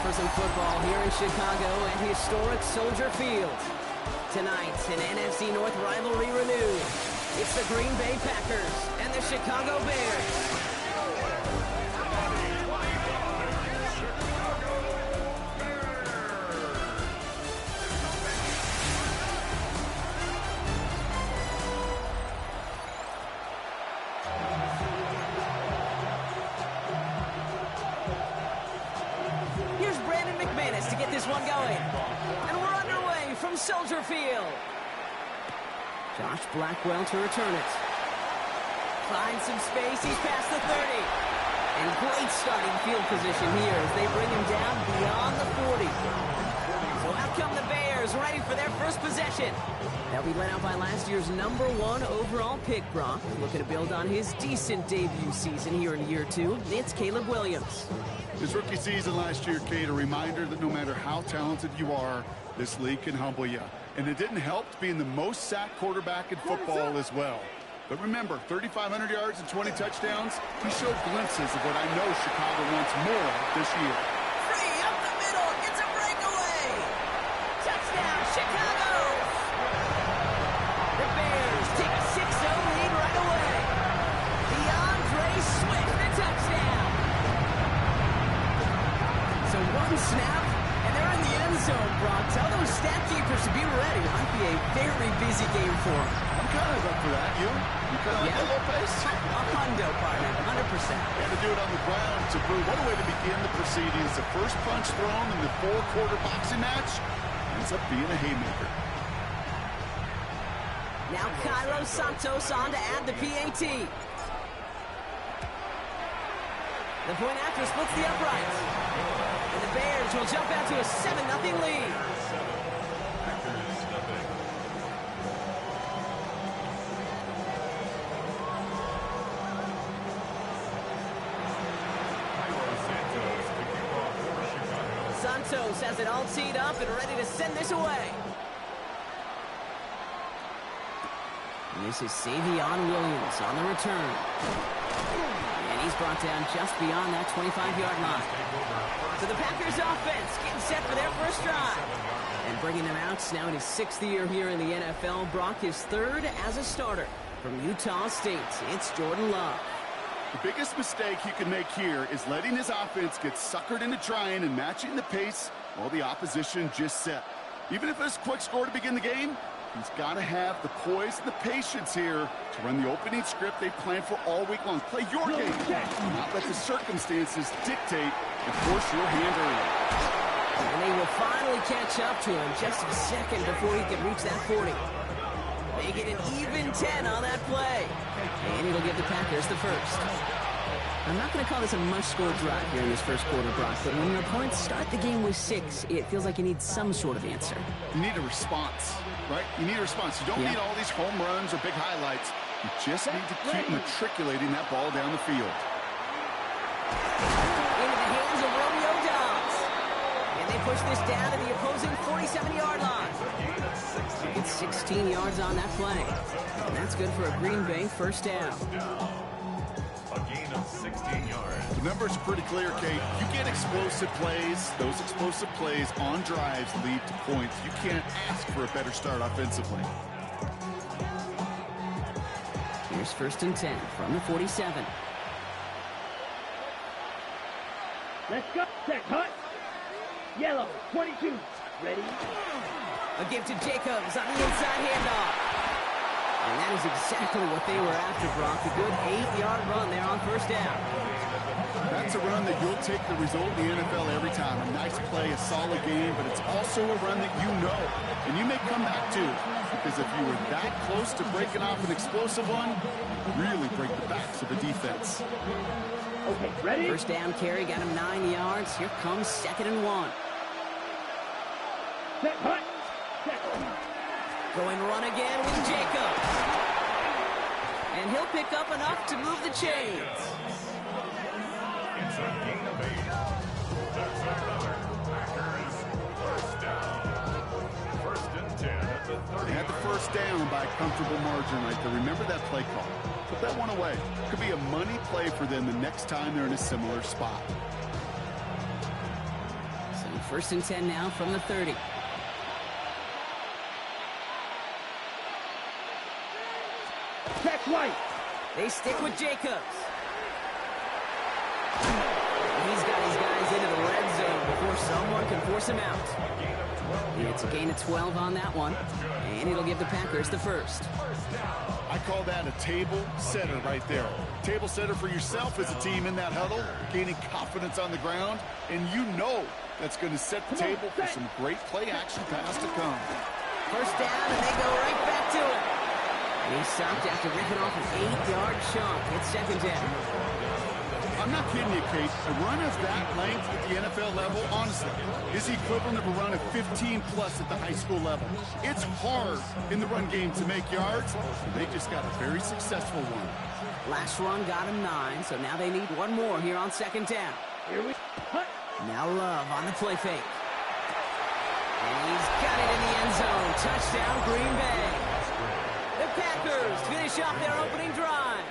for some football here in Chicago at historic Soldier Field. Tonight, an NFC North rivalry renewed. It's the Green Bay Packers and the Chicago Bears. To get this one going. And we're underway from Soldier Field. Josh Blackwell to return it. Finds some space. He's past the 30. And great starting field position here as they bring him down beyond the 40. So out come the Bears, ready for their first possession. They'll be led out by last year's #1 overall pick, Brock. Looking to build on his decent debut season here in year 2. It's Caleb Williams. His rookie season last year, Kate, a reminder that no matter how talented you are, this league can humble you. And it didn't help being the most sacked quarterback in football as well. But remember, 3,500 yards and 20 touchdowns, he showed glimpses of what I know Chicago wants more of this year. Free up the middle, it's a breakaway. Touchdown, Chicago! The Bears take a 6-0 lead right away. DeAndre Swift, the touchdown. So one snap, and they're in the end zone, Brock. Tell those stat keepers to be ready. It might be a very busy game for them. I'm kind of up for that. You kind of like that little pace? A hundo, partner, 100%. And to do it on the ground to prove what a way to begin the proceedings. The first punch thrown in the 4-quarter boxing match ends up being a haymaker. Now Cairo Santos on to add the PAT. The point after splits the uprights. And the Bears will jump out to a 7-0 lead. Santos has it all teed up and ready to send this away. And this is Savion Williams on the return. And he's brought down just beyond that 25-yard line. So the Packers offense getting set for their first drive. And bringing them out now in his 6th year here in the NFL. Brock is 3rd as a starter from Utah State. It's Jordan Love. The biggest mistake he can make here is letting his offense get suckered into trying and matching the pace while the opposition just set. Even if it's a quick score to begin the game, he's got to have the poise and the patience here to run the opening script they planned for all week long. Play your game, not let the circumstances dictate and force your hand early. And they will finally catch up to him just a second before he can reach that 40. They get an even 10 on that play. And it'll give the Packers the first. I'm not going to call this a must-score drive here in this first quarter, Brock, but when your opponents start the game with 6, it feels like you need some sort of answer. You need a response, right? You need a response. You don't need all these home runs or big highlights. You just need to keep matriculating that ball down the field. Into the hands of Romeo Dobbs. And they push this down to the opposing 47-yard line. It's 16 yards on that play. And that's good for a Green Bay first down. A gain of 16 yards. The numbers are pretty clear, Kate. You get explosive plays. Those explosive plays on drives lead to points. You can't ask for a better start offensively. Here's 1st and 10 from the 47. Let's go. Set, cut. Yellow, 22. Ready? A give to Jacobs on the inside handoff. And that is exactly what they were after, Brock. A good 8-yard run there on first down. That's a run that you'll take the result in the NFL every time. A nice play, a solid game, but it's also a run that you know. And you may come back to, because if you were that close to breaking off an explosive one, you really break the backs of the defense. Okay, ready? First down carry, got him 9 yards. Here comes 2nd and 1. Set, cut. Going run again with Jacobs. And he'll pick up enough to move the chains. It's a gain of 8. That's another Packers first down. 1st and 10 at the 30. They had the first down by a comfortable margin right there. Remember that play call. Put that one away. Could be a money play for them the next time they're in a similar spot. First and 10 now from the 30. Check White. They stick with Jacobs. He's got his guys into the red zone before someone can force him out. It's a gain of 12 on that one, and it'll give the Packers the first. I call that a table setter right there. Table setter for yourself as a team in that huddle, gaining confidence on the ground, and you know that's going to set the table for some great play-action pass to come. First down, and they go right back to it. He stopped after ripping off an 8-yard chunk. It's second down. I'm not kidding you, Kate. A run of that length at the NFL level, honestly, is the equivalent of a run of 15-plus at the high school level. It's hard in the run game to make yards, and they just got a very successful one. Last run got him 9, so now they need one more here on second down. Here we hut. Now Love on the play fake. And he's got it in the end zone. Touchdown, Green Bay. The Packers finish off their opening drive.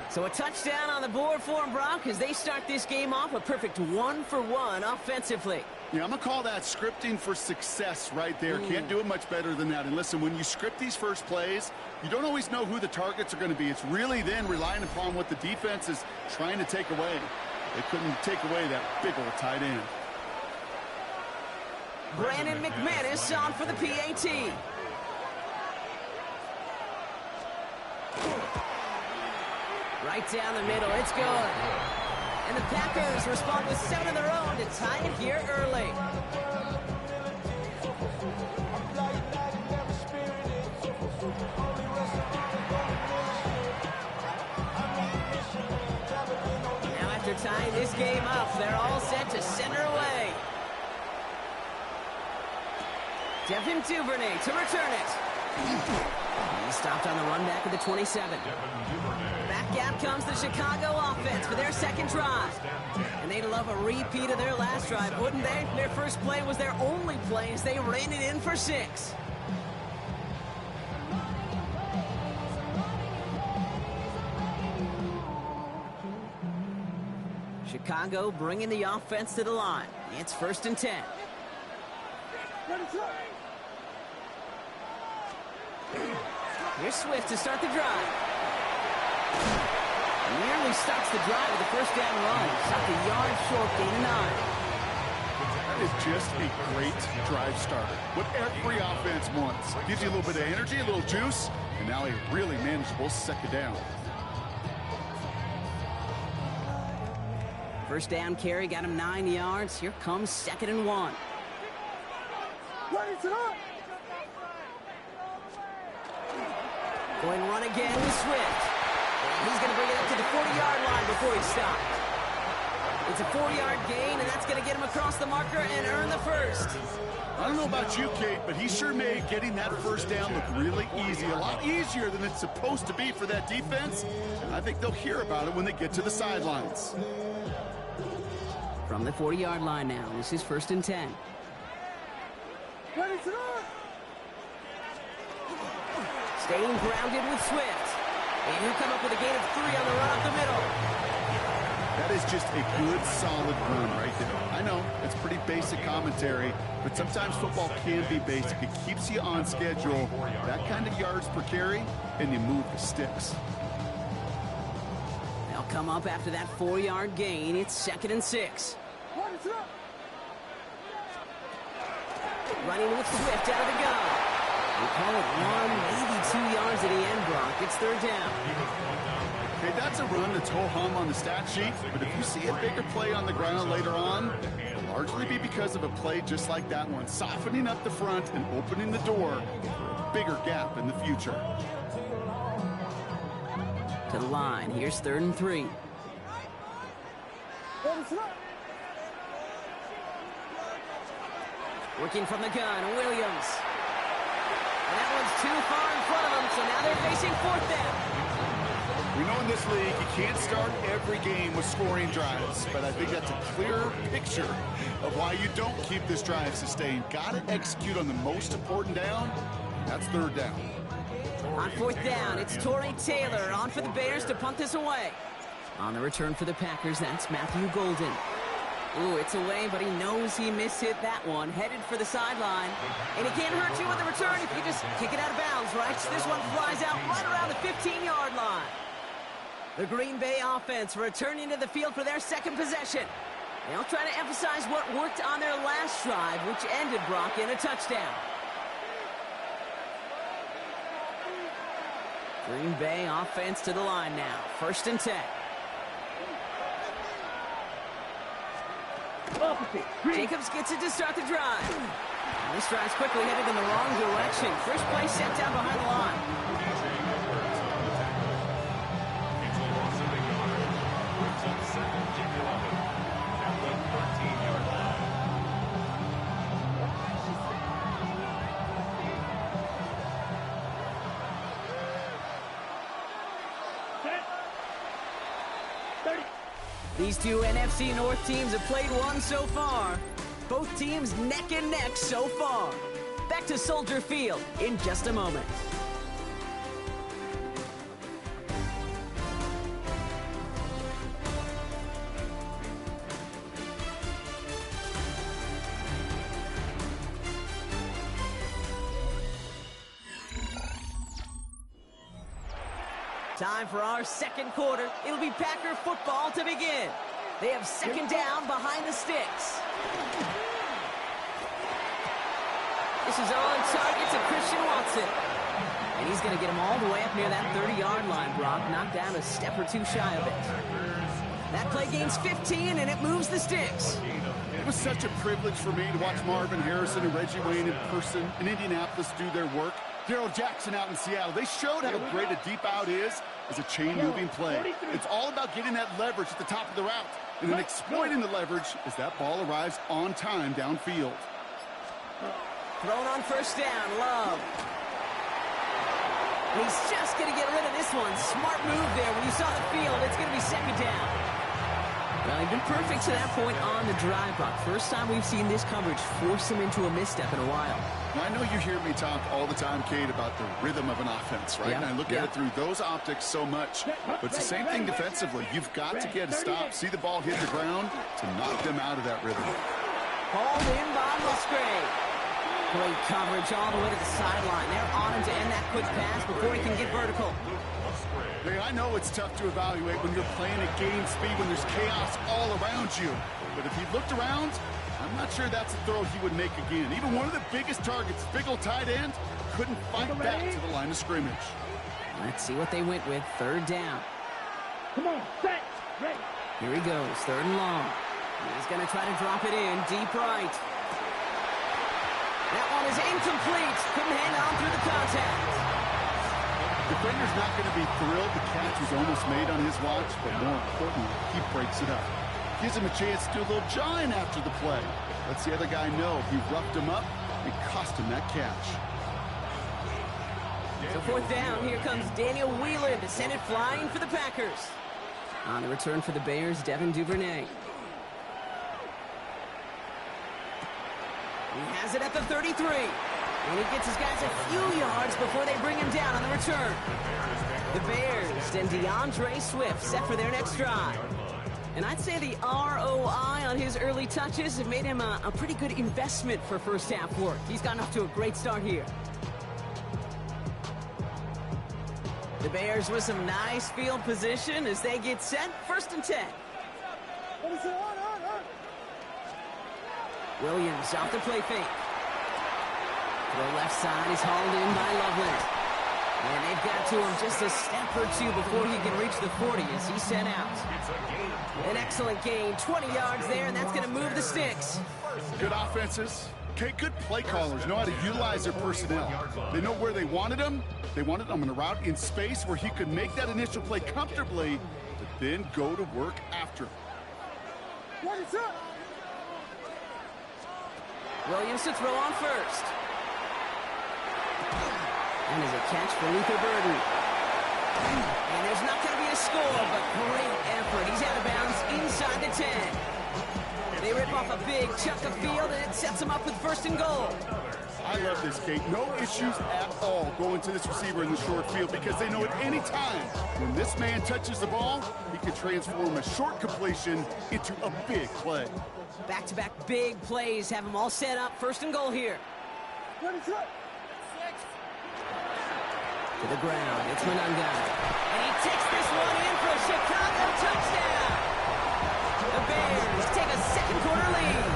So a touchdown on the board for them, Brock, as they start this game off a perfect 1-for-1 offensively. Yeah, I'm going to call that scripting for success right there. Can't do it much better than that. And listen, when you script these first plays, you don't always know who the targets are going to be. It's really then relying upon what the defense is trying to take away. They couldn't take away that big old tight end. Brandon McManus on for the PAT. Right down the middle, it's good. And the Packers respond with 7 of their own to tie it here early. Now after tying this game up, they're all set to center away. Devin Duvernay to return it. He stopped on the run back of the 27. Back gap comes the Chicago offense for their second drive. And they'd love a repeat of their last drive, wouldn't they? Their first play was their only play as they ran it in for 6. Chicago bringing the offense to the line. It's first and 10. Here's Swift to start the drive. Nearly starts the drive with the first down run. Stopped a yard short, gain 9. That is just a great drive starter. What every offense wants. Gives you a little bit of energy, a little juice, and now a really manageable second down. First down carry got him 9 yards. Here comes second and 1. Going run again with Swift. And he's going to bring it up to the 40-yard line before he stopped. It's a 4-yard gain, and that's going to get him across the marker and earn the first. I don't know about you, Kate, but he sure made getting that first down look really easy. A lot easier than it's supposed to be for that defense. And I think they'll hear about it when they get to the sidelines. From the 40-yard line now, this is first and 10. Staying grounded with Swift. And he'll come up with a gain of 3 on the run up the middle. That is just a good, solid run right there. I know, it's pretty basic commentary, but sometimes football can be basic. It keeps you on schedule. That kind of yards per carry, and you move the sticks. They'll come up after that 4-yard gain. It's second and 6. Running with Swift out of the gun. We call it 1, maybe 2 yards at the end, Brock. It's third down. Okay, that's a run that's ho-hum on the stat sheet, but if you see a bigger play on the ground later on, it'll largely be because of a play just like that one, softening up the front and opening the door for a bigger gap in the future. To the line. Here's third and 3. Working from the gun, Williams. And that one's too far in front of them, so now they're facing fourth down. We know in this league you can't start every game with scoring drives, but I think that's a clear picture of why you don't keep this drive sustained. Got to execute on the most important down. That's third down. On fourth down, it's Torrey Taylor on for the Bears to punt this away. On the return for the Packers, that's Matthew Golden. Ooh, it's away, but he knows he mishit that one. Headed for the sideline. And he can't hurt you with the return if you just kick it out of bounds, right? So this one flies out right around the 15-yard line. The Green Bay offense returning to the field for their second possession. They'll try to emphasize what worked on their last drive, which ended, Brock, in a touchdown. Green Bay offense to the line now. 1st and 10. Jacobs gets it to start the drive. And this drive's quickly headed in the wrong direction. First play sent down behind the line. These two NFC North teams have played one so far. Both teams neck and neck so far. Back to Soldier Field in just a moment. Time for our second quarter. It'll be Packer football to begin. They have second down behind the sticks. This is on target to Christian Watson. And he's going to get him all the way up near that 30-yard line, Brock. Knocked down a step or two shy of it. That play gains 15, and it moves the sticks. It was such a privilege for me to watch Marvin Harrison and Reggie Wayne in person in Indianapolis do their work. Darrell Jackson out in Seattle. They showed how great a deep out is as a chain-moving play. It's all about getting that leverage at the top of the route and then exploiting the leverage as that ball arrives on time downfield. Thrown on 1st down, Love. And he's just going to get rid of this one. Smart move there. When you saw the field, it's going to be second down. Well, he's been perfect to that point on the drive, Brock. First time we've seen this coverage force him into a misstep in a while. Now, I know you hear me talk all the time, Kate, about the rhythm of an offense, right? And I look at it through those optics so much. But it's the same thing defensively. You've got to get a stop, see the ball hit the ground to knock them out of that rhythm. Hauled in by Musgrave. Great coverage all the way to the sideline. They're on him to end that quick pass before he can get vertical. Hey, I know it's tough to evaluate when you're playing at game speed, when there's chaos all around you. But if he looked around, I'm not sure that's a throw he would make again. Even one of the biggest targets, big old tight end, couldn't fight back to the line of scrimmage. Let's see what they went with. 3rd down. Come on, set, ready. Here he goes, 3rd and long. He's going to try to drop it in, deep right. That one is incomplete. Couldn't hang on through the contact. Defender's not going to be thrilled the catch was almost made on his watch, but more importantly, he breaks it up. Gives him a chance to do a little jawing after the play. Lets the other guy know he roughed him up and cost him that catch. So 4th down, here comes Daniel Whelan to send it flying for the Packers. On the return for the Bears, Devin Duvernay. He has it at the 33. And he gets his guys a few yards before they bring him down on the return. The Bears and DeAndre Swift set for their next drive. And I'd say the ROI on his early touches have made him a pretty good investment for first half work. He's gotten off to a great start here. The Bears with some nice field position as they get set. 1st and 10. Williams off the play fake. To the left side, he's hauled in by Loveland. And they've got to him just a step or two before he can reach the 40 as he's sent out. An excellent gain, 20 yards there, and that's going to move the sticks. Good offenses. Okay, good play callers know how to utilize their personnel. They know where they wanted him. They wanted him on a route in space where he could make that initial play comfortably, but then go to work after. What is up? Williams to throw on 1st. And there's a catch for Luther Burden. And there's not going to be a score, but great effort. He's out of bounds inside the 10. They rip off a big chunk of field, and it sets them up with 1st and goal. I I love this, Kate. No issues at all going to this receiver in the short field because they know at any time when this man touches the ball, he can transform a short completion into a big play. Back-to-back big plays have them all set up. First and goal here. What is it? To the ground, it's Manunga. And he takes this one in for a Chicago touchdown. The Bears take a second quarter lead.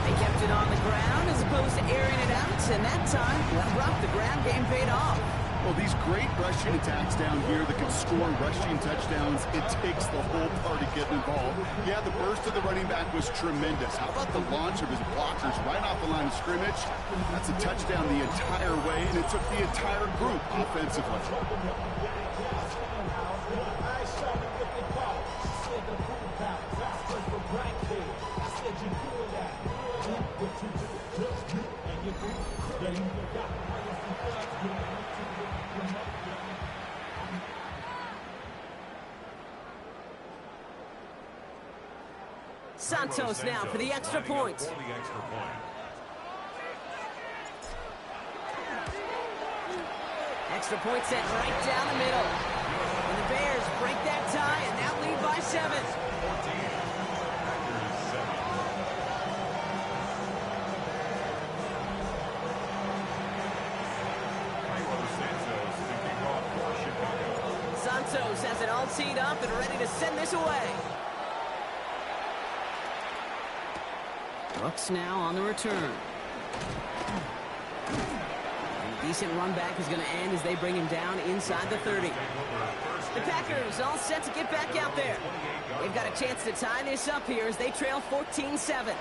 They kept it on the ground as opposed to airing it out, and that time, Brock, the ground game paid off. Well, these great rushing attacks down here that can score rushing touchdowns, it takes the whole party getting involved. Yeah, the burst of the running back was tremendous. How about the launch of his blockers right off the line of scrimmage? That's a touchdown the entire way, and it took the entire group offensively. Santos now for the extra point. Extra point set right down the middle. And the Bears break that tie and now lead by 7. Santos has it all teed up and ready to send this away. Brooks now on the return. And a decent run back is going to end as they bring him down inside the 30. The Packers all set to get back out there. They've got a chance to tie this up here as they trail 14-7.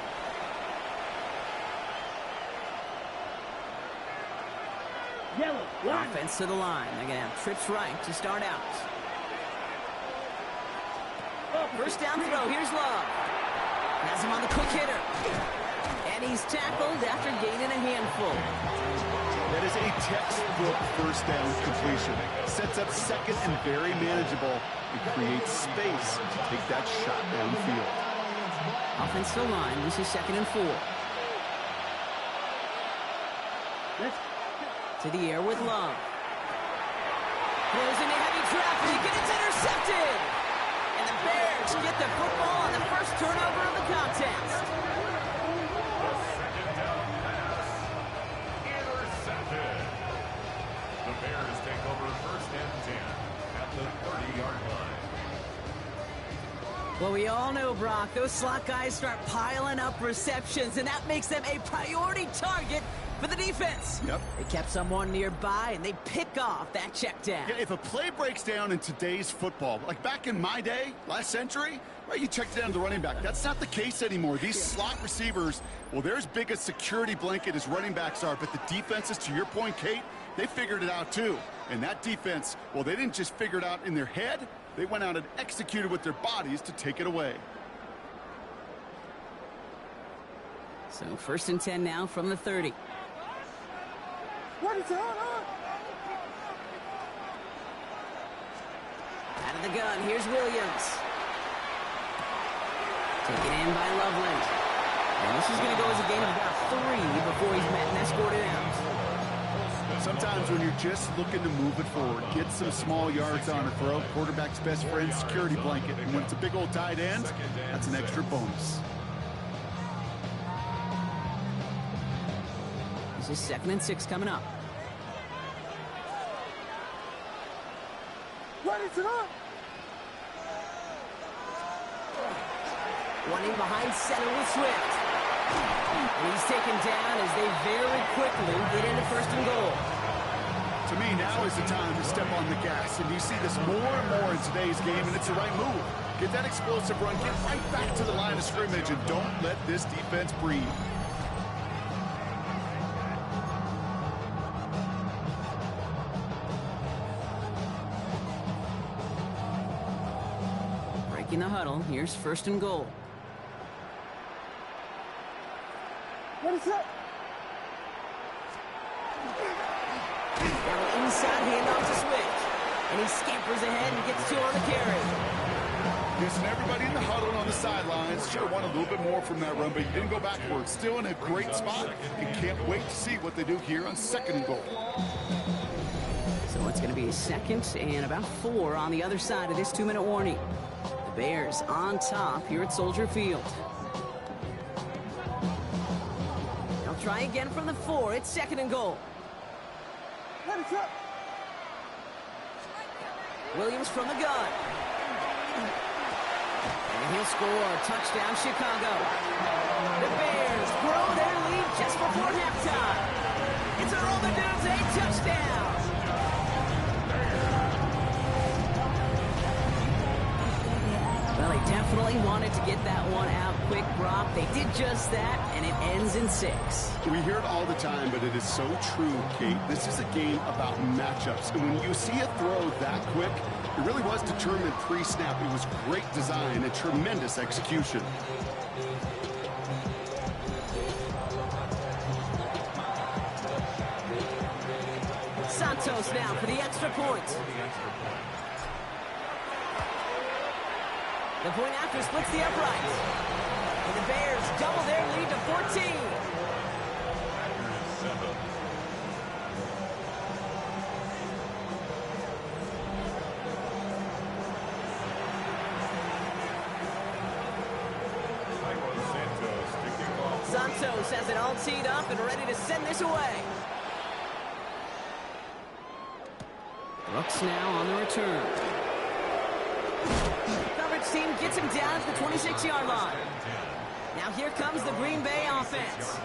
Yellow. Line. Offense to the line. They're going to have trips right to start out. First down throw. Here's Love. Has him on the quick hitter. And he's tackled after gaining a handful. That is a textbook first down completion. Sets up second and very manageable. It creates space to take that shot downfield. Offense to the line. This is 2nd and 4. To the air with Love. Throws into heavy traffic, and it's intercepted! And the Bears get the football on the first turnover of the contest. Second down pass. Intercepted. The Bears take over 1st and 10 at the 30-yard line. Well, we all know, Brock, those slot guys start piling up receptions, and that makes them a priority target for the defense. Yep. They kept someone nearby, and they pick off that check down. Yeah, if a play breaks down in today's football, like back in my day, last century, right, you checked down the running back. That's not the case anymore. These slot receivers, well, they're as big a security blanket as running backs are, but the defenses, to your point, Kate, they figured it out too. And that defense, well, they didn't just figure it out in their head. They went out and executed with their bodies to take it away. So 1st and 10 now from the 30. What is it? Out of the gun, here's Williams. Taken in by Loveland. And this is going to go as a gain of about 3 before he's met and escorted out. Sometimes when you're just looking to move it forward, get some small yards on a throw, quarterback's best friend, security blanket. And when it's a big old tight end, that's an extra bonus. This is 2nd and 6 coming up. What is it? One in behind center with Swift. And he's taken down as they very quickly get into 1st and goal. To me, now is the time to step on the gas. And you see this more and more in today's game, and it's the right move. Get that explosive run, get right back to the line of scrimmage, and don't let this defense breathe. Breaking the huddle, here's 1st and goal. What is it? Now inside handoff to Swift. And he scampers ahead and gets 2 on the carry. Guessing everybody in the huddle and on the sidelines should have wanted a little bit more from that run, but he didn't go backwards. Still in a great spot, and can't wait to see what they do here on 2nd and goal. So it's going to be a 2nd and about 4 on the other side of this 2-minute warning. The Bears on top here at Soldier Field. They'll try again from the 4. It's 2nd and goal. Let it up. Williams from the gun. And he'll score. Touchdown, Chicago. The Bears grow their lead just before halftime. It's a Roman Dudes, touchdown. Well, they definitely wanted to get that one out quick, Brock. They did just that, and it ends in 6. We hear it all the time, but it is so true, Kate. This is a game about matchups. And when you see a throw that quick, it really was determined pre-snap. It was great design and tremendous execution. Santos now for the extra point. The point after splits the uprights. And the Bears double their lead to 14. Santos has it all teed up and ready to send this away. Brooks now on the return. Coverage team gets him down at the 26-yard line. Now here comes the Green Bay offense.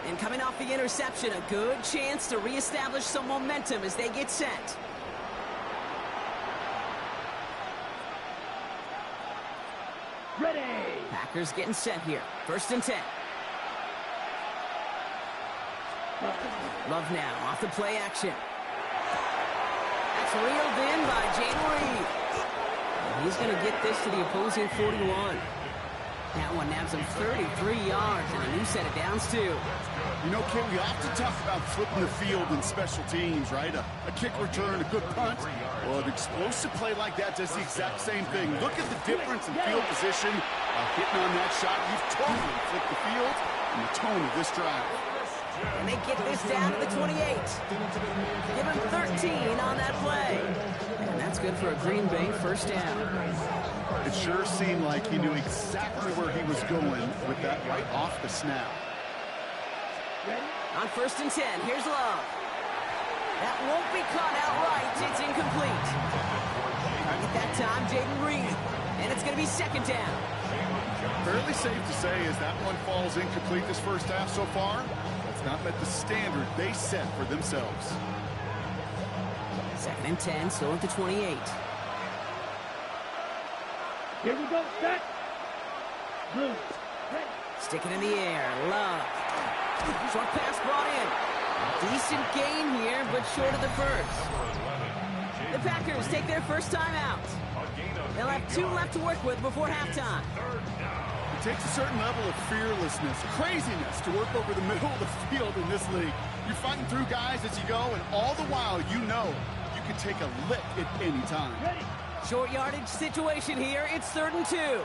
And coming off the interception, a good chance to reestablish some momentum as they get set. Ready. Packers getting set here. 1st and 10. Love now off the play action. That's reeled in by Jayden Reed. And he's going to get this to the opposing 41. That one nabs him 33 yards and a new set of downs, too. You know, Kate, we often talk about flipping the field in special teams, right? A kick return, a good punt. Well, an explosive play like that does the exact same thing. Look at the difference in field position. Hitting on that shot, you've totally flipped the field and the tone of this drive. And they get this down to the 28. Give him 13 on that play. And that's good for a Green Bay 1st down. It sure seemed like he knew exactly where he was going with that right off the snap. On 1st and 10, here's Love. That won't be caught outright. It's incomplete. Target that time, Jayden Reed. And it's going to be 2nd down. Fairly safe to say as that one falls incomplete this first half so far, that's not met the standard they set for themselves. 2nd and 10, still at the 28. Here we go. Set. Blue. Ready. Stick it in the air. Love. Short pass brought in. Decent gain here, but short of the first. The Packers take their first time out. They'll have 2 left to work with before halftime. It takes a certain level of fearlessness, craziness to work over the middle of the field in this league. You're fighting through guys as you go, and all the while you know you can take a lick at any time. Ready. Short yardage situation here. It's 3rd and 2. Set.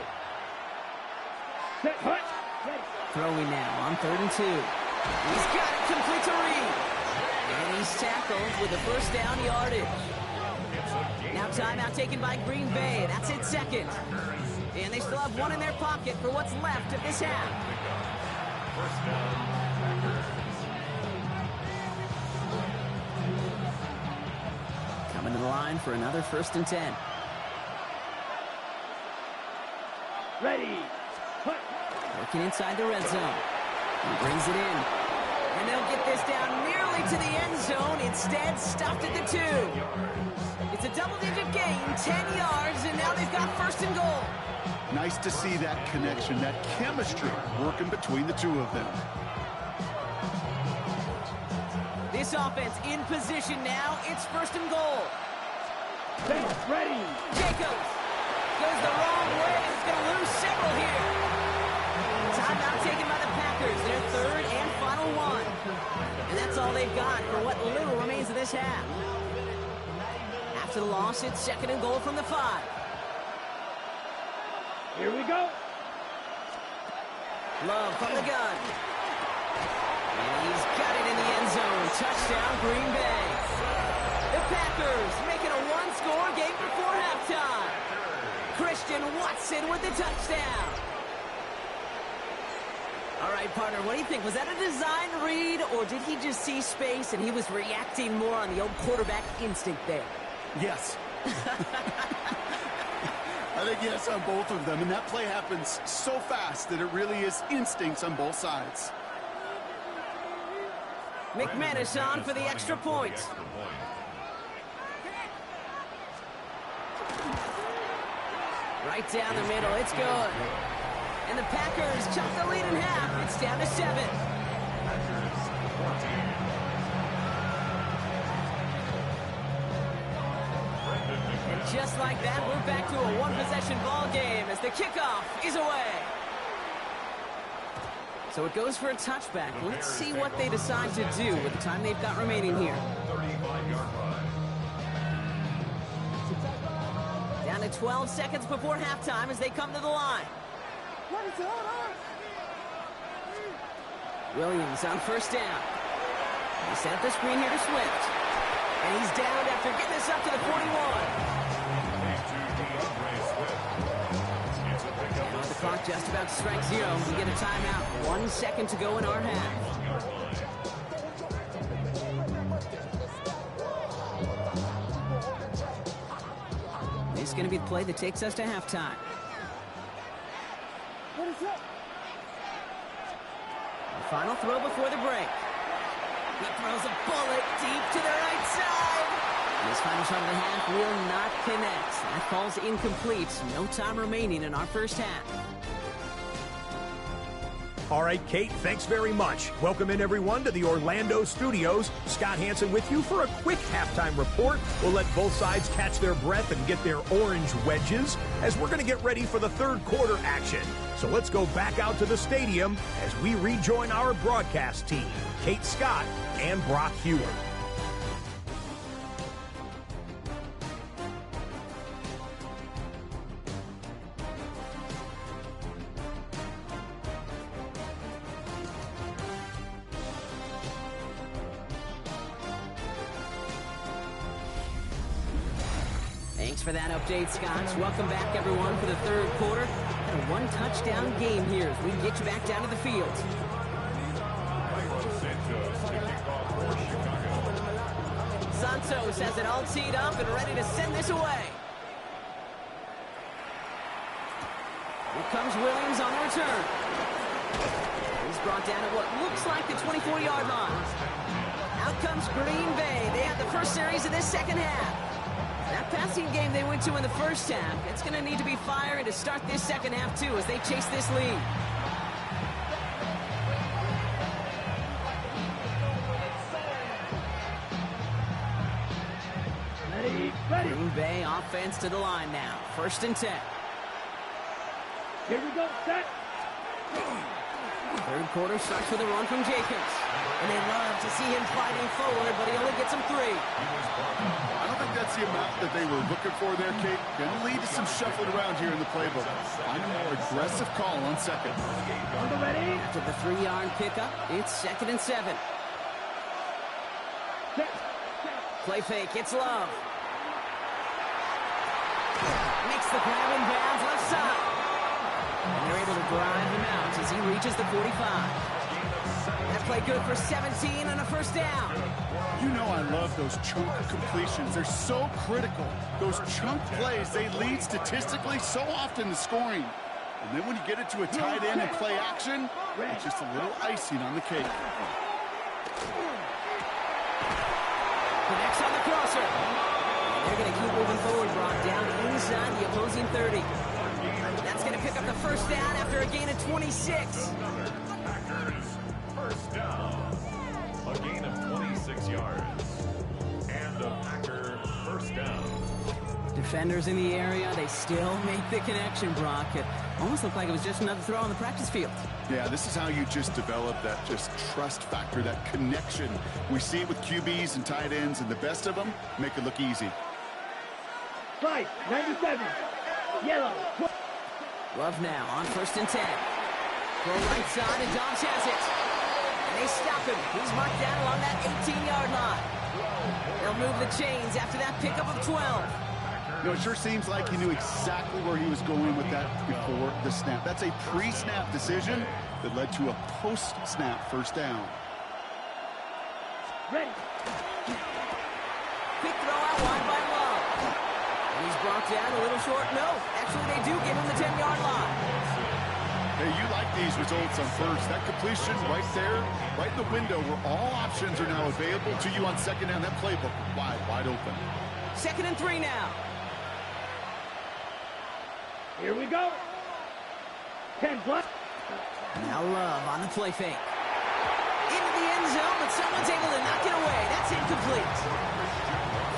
Hut. Ready. Throwing now on 3rd and 2. He's got it complete to Reed. And he's tackled with a 1st down yardage. Now timeout taken by Green Bay. That's it 2nd. And they still have 1 in their pocket for what's left of this half. Coming to the line for another 1st and 10. Ready. Hut. Working inside the red zone. He brings it in. And they'll get this down nearly to the end zone. Instead, stopped at the 2. It's a double-digit gain, 10 yards, and now they've got 1st and goal. Nice to see that connection, that chemistry working between the 2 of them. This offense in position now. It's 1st and goal. Set. Ready. Jacobs goes the wrong way. He's going to lose several here. Timeout taken by the Packers. Their 3rd and final one. And that's all they've got for what little remains of this half. After the loss, it's 2nd and goal from the 5. Here we go. Love from the gun. And he's got it in the end zone. Touchdown, Green Bay. The Packers making a one-score game before halftime. Christian Watson with the touchdown. All right, partner, what do you think? Was that a design read, or did he just see space and he was reacting more on the old quarterback instinct there? Yes. I think yes on both of them, and that play happens so fast that it really is instincts on both sides. McManus on for the extra point. Right down the middle, it's good. And the Packers chop the lead in half. It's down to 7. And just like that, we're back to a one-possession ball game as the kickoff is away. So it goes for a touchback. Let's see what they decide to do with the time they've got remaining here. 35-yard line. Down to 12 seconds before halftime as they come to the line. Williams on first down. He set up the screen here to Swift. And he's down after getting this up to the 41. And with the clock just about to strike 0, we get a timeout. 1 second to go in our half. This is going to be the play that takes us to halftime. Final throw before the break. He throws a bullet deep to the right side. This final shot of the half will not connect. That falls incomplete. No time remaining in our first half. All right, Kate, thanks very much. Welcome in, everyone, to the Orlando studios. Scott Hansen with you for a quick halftime report. We'll let both sides catch their breath and get their orange wedges as we're going to get ready for the third quarter action. So let's go back out to the stadium as we rejoin our broadcast team, Kate Scott and Brock Hewer. Thanks for that update, Scott. Welcome back, everyone, for the third quarter. And a one-touchdown game here as we get you back down to the field. Santos has it all teed up and ready to send this away. Here comes Williams on the return. He's brought down at what looks like the 24-yard line. Out comes Green Bay. They have the first series of this second half. That passing game they went to in the first half, it's going to need to be firing to start this second half, too, as they chase this lead. Green Bay offense to the line now. 1st and 10. Here we go, set. Third quarter starts with a run from Jacobs. And they love to see him fighting forward, but he only gets them 3. I don't think that's the amount that they were looking for there, Kate. Going to lead to some shuffling around here in the playbook. Find a more aggressive call on second. Ready? After the 3-yard pickup, it's 2nd and 7. Set. Play fake, it's Love. Makes the grab in bounds left side. And they're able to drive him out as he reaches the 45. That play good for 17 and a first down. You know I love those chunk completions. They're so critical. Those chunk plays, they lead statistically so often to scoring. And then when you get it to a tight end and play action, it's just a little icing on the cake. Connects on the crosser. They're going to keep moving forward, Brock, down inside the opposing 30. That's going to pick up the first down after a gain of 26. Packers, first down. A gain of 26 yards. And a Packer first down. Defenders in the area, they still make the connection, Brock. It almost looked like it was just another throw on the practice field. Yeah, this is how you just develop that just trust factor, that connection. We see it with QBs and tight ends, and the best of them make it look easy. Right, 97. Yellow. Love now on 1st and 10. Go right side, and Dobbs has it. And they stop him. He's marked down along that 18-yard line. They'll move the chains after that pickup of 12. You know, it sure seems like he knew exactly where he was going with that before the snap. That's a pre-snap decision that led to a post-snap first down. Ready. Quick throw out wide by Love. And he's brought down a little short. No, actually they do give him the 10-yard line. Hey, you like these results on first. That completion right there, right in the window where all options are now available to you on second down. That playbook wide open. 2nd and 3 now. Here we go. 10 plus. Now Love on the play fake. Into the end zone, but someone's able to knock it away. That's incomplete.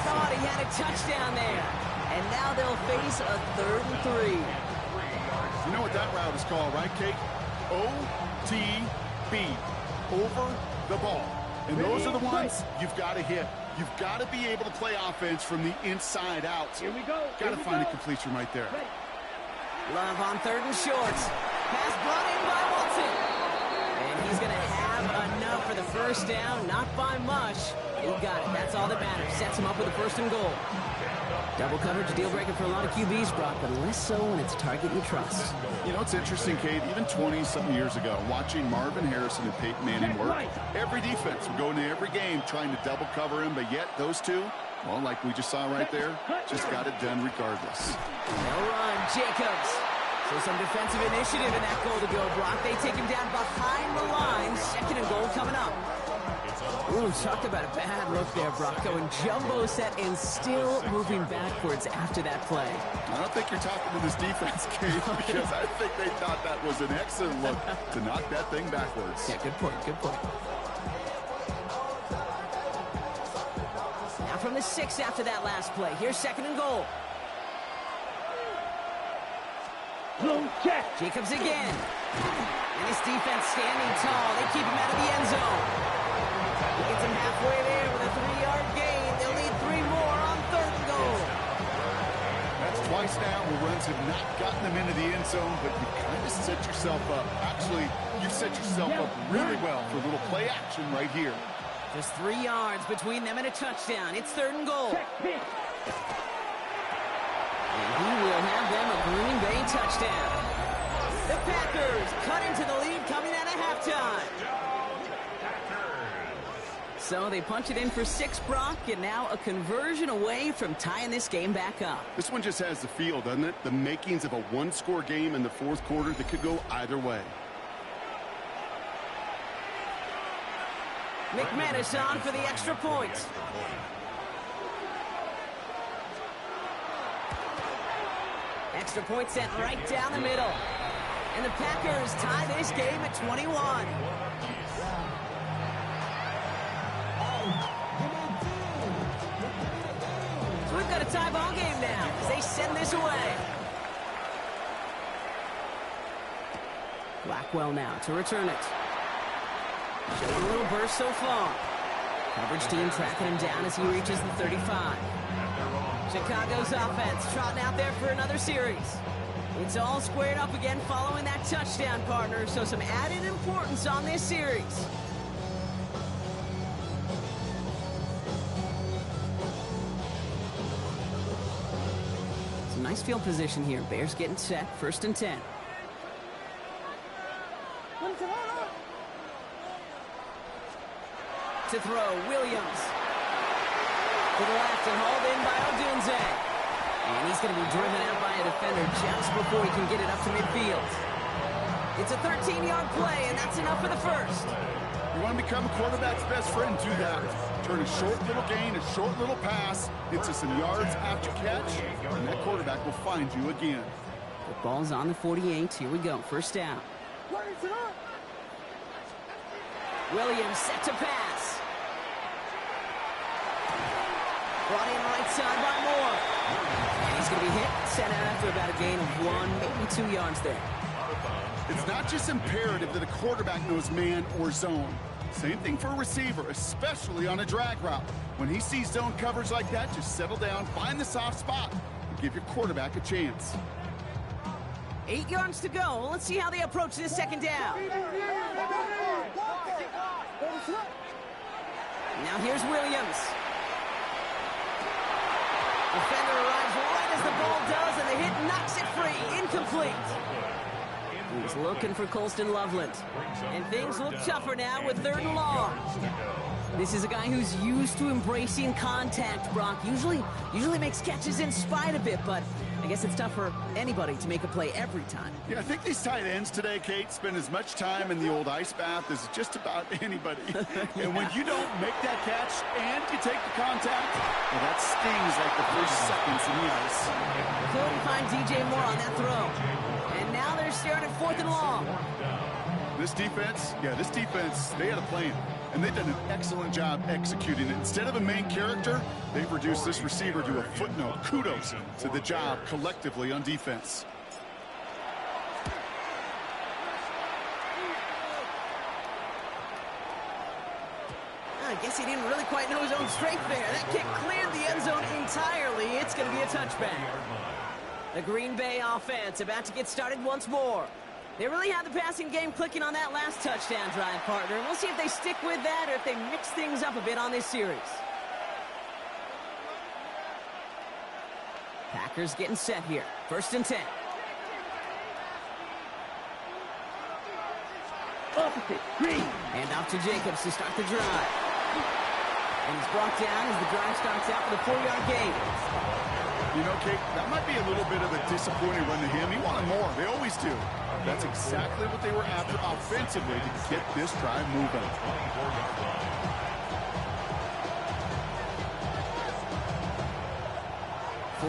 Thought he had a touchdown there. And now they'll face a 3rd and 3. You know what that route is called, right, Kate? OTB. Over the ball. And those are the ones you've got to hit. You've got to be able to play offense from the inside out. Here we go. Got to find a completion right there. Ready. Love on 3rd and short. Pass brought in by Watson. And he's going to have enough for the first down. Not by much. He got it. That's all that matters. Sets him up with a 1st and goal. Double coverage, a deal breaker for a lot of QBs, Brock, but less so when it's a target you trust. You know, it's interesting, Kate, even 20-something years ago, watching Marvin Harrison and Peyton Manning work, every defense would go into every game trying to double cover him, but yet those two, well, like we just saw right there, just got it done regardless. They'll run, Jacobs. So some defensive initiative in that goal to go, Brock. They take him down behind the line. 2nd and goal coming up. Ooh, talk about a bad look there, Brock. Going jumbo set and still moving backwards after that play. I don't think you're talking to this defense, Kate, because I think they thought that was an excellent look to knock that thing backwards. Yeah, good point, good point. Now from the 6 after that last play. Here's 2nd and goal. Blown check. Jacobs again. And his defense standing tall. They keep him out of the end zone. He gets him halfway there with a 3-yard gain. They'll need 3 more on 3rd and goal. That's twice now where runs have not gotten them into the end zone, but you kind of set yourself up. Actually, you set yourself up really well for a little play action right here. Just 3 yards between them and a touchdown. It's 3rd and goal. Check pitch. And he will have them a Green Bay touchdown. The Packers cut into the lead coming out of halftime. So they punch it in for 6, Brock, and now a conversion away from tying this game back up. This one just has the feel, doesn't it? The makings of a one-score game in the 4th quarter that could go either way. McManus on for the extra point. Extra point sent right down the middle. And the Packers tie this game at 21. So we've got a tie ball game now as they send this away. Blackwell now to return it. Showing a little burst so far. Coverage team tracking him down as he reaches the 35. Chicago's offense trotting out there for another series. It's all squared up again following that touchdown, partner, so some added importance on this series. Some nice field position here. Bears getting set, 1st and 10. To throw, Williams. To the left and hauled in by Odunze. And he's going to be driven out by a defender just before he can get it up to midfield. It's a 13-yard play, and that's enough for the first. You want to become a quarterback's best friend, do that. Turn a short little gain, a short little pass into some yards after catch, and that quarterback will find you again. The ball's on the 48. Here we go. 1st down. Williams set to pass. Brought in right side by Moore. And he's going to be hit, sent out after about a gain of 1, maybe 2 yards there. It's not just imperative that a quarterback knows man or zone. Same thing for a receiver, especially on a drag route. When he sees zone coverage like that, just settle down, find the soft spot, and give your quarterback a chance. 8 yards to go. Let's see how they approach this second down. Now here's Williams. Defender arrives right as the ball does, and the hit knocks it free. Incomplete. He's looking for Colston Loveland. And things look tougher now with 3rd and long. This is a guy who's used to embracing contact, Brock. Usually makes catches in spite of it, but I guess it's tough for anybody to make a play every time. Yeah, I think these tight ends today, Kate, spend as much time in the old ice bath as just about anybody. And when you don't make that catch and you take the contact, well, that stings like the first seconds in the ice. Couldn't find DJ Moore on that throw. And now they're staring at 4th and long. This defense, they had a plan. And they've done an excellent job executing it. Instead of a main character, they've reduced this receiver to a footnote. Kudos to the job collectively on defense. I guess he didn't really quite know his own strength there. That kick cleared the end zone entirely. It's going to be a touchback. The Green Bay offense about to get started once more. They really had the passing game clicking on that last touchdown drive, partner. We'll see if they stick with that or if they mix things up a bit on this series. Packers getting set here. 1st and 10. Opposite, green. Hand off to Jacobs to start the drive. And he's brought down as the drive starts out with a 4-yard gain. You know, Kate, that might be a little bit of a disappointing run to him. He wanted more. They always do. That's exactly what they were after offensively to get this drive moving.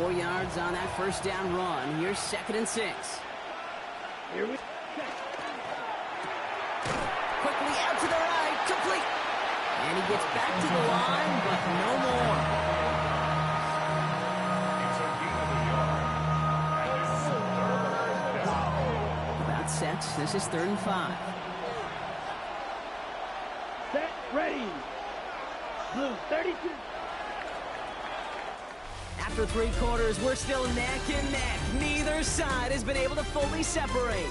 4 yards on that 1st down run. Here's 2nd and 6. Here we Quickly out to the right. Complete. And he gets back to the line, but no more. Sets. This is 3rd and 5. Set, ready. Blue, 32. After 3 quarters, we're still neck and neck. Neither side has been able to fully separate.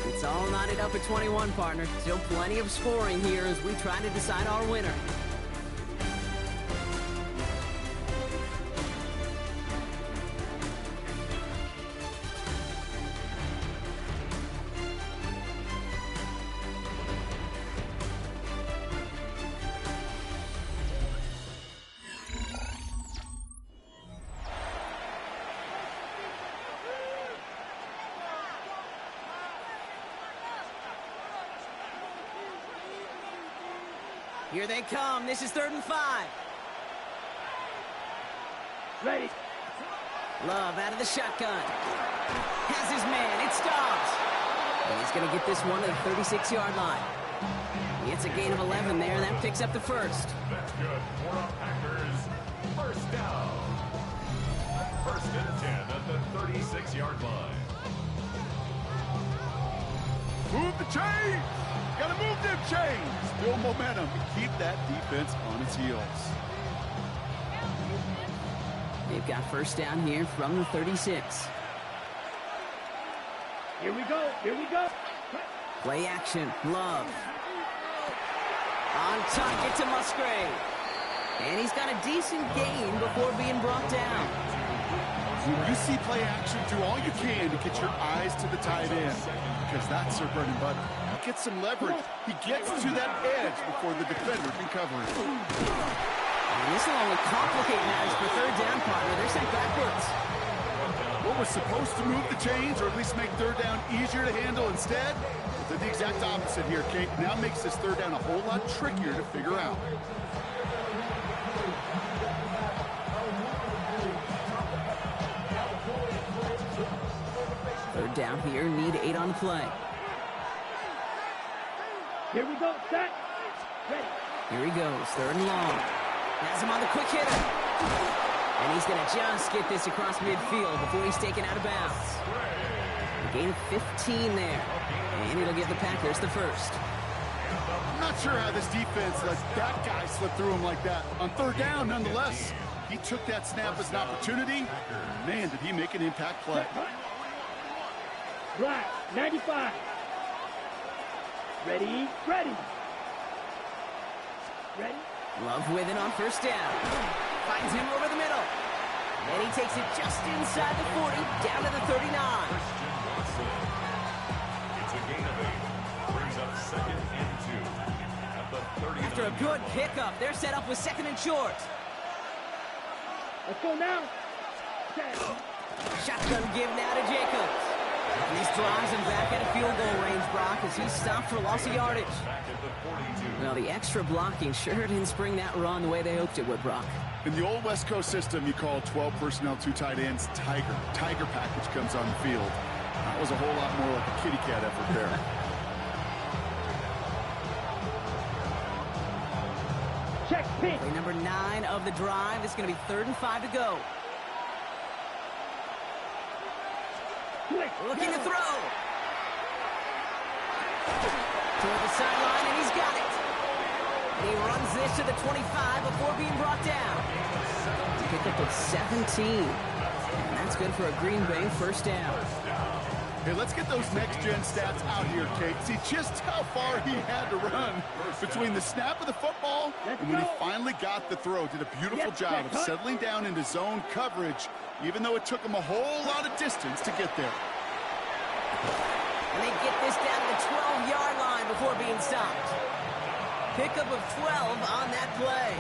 It's all knotted up at 21, partner. Still plenty of scoring here as we try to decide our winner. Here they come. This is 3rd and 5. Ready. Love out of the shotgun. Has his man. It stops. And he's going to get this one to the 36-yard line. He gets a gain of 11 there. That picks up the 1st. That's good for our Packers. 1st down. 1st and 10 at the 36-yard line. Move the chains! Gotta move them chains! Build momentum and keep that defense on its heels. They've got 1st down here from the 36. Here we go. Here we go. Play action. Love. On target to Musgrave. And he's got a decent gain before being brought down. When you see play action, do all you can to get your eyes to the tight end, because that's their bread and butter. He gets some leverage. He gets to that edge before the defender can cover it. And this will only complicate matters for 3rd down, partner. They're sent backwards. What was supposed to move the chains, or at least make 3rd down easier to handle instead, did the exact opposite here, Kate. Now makes this 3rd down a whole lot trickier to figure out. Down here, need 8 on the play. Here we go. Set. Ready. Here he goes, 3rd and long. Has him on the quick hitter. And he's going to just get this across midfield before he's taken out of bounds. A gain of 15 there. And it'll give the Packers the 1st. I'm not sure how this defense let that guy slip through him like that. On 3rd down, nonetheless, he took that snap as an opportunity. Man, did he make an impact play. Black, 95. Ready, ready. Ready. Love with it on first down. Finds him over the middle. And he takes it just inside the 40, down to the 39. It's a gain of 8. Brings up 2nd and 2 at the 30. After a good pickup, they're set up with 2nd and short. Let's go now. Shotgun give now to Jacobs. And this drives him back at a field goal range, Brock, as he's stopped for loss of yardage. Back at the 42. Well, the extra blocking sure didn't spring that run the way they hoped it would, Brock. In the old West Coast system, you call 12 personnel, 2 tight ends, Tiger. Tiger package comes on the field. That was a whole lot more like a kitty cat effort there. Check, pink. Play number 9 of the drive. It's going to be 3rd and 5 to go. Looking to throw. Toward the sideline, and he's got it. And he runs this to the 25 before being brought down. Pick up of 17. And that's good for a Green Bay first down. Hey, let's get those next-gen stats out here, Kate. See just how far he had to run between the snap of the football and when he finally got the throw. Did a beautiful job of settling down into zone coverage, even though it took him a whole lot of distance to get there. And they get this down to the 12-yard line before being stopped. Pickup of 12 on that play.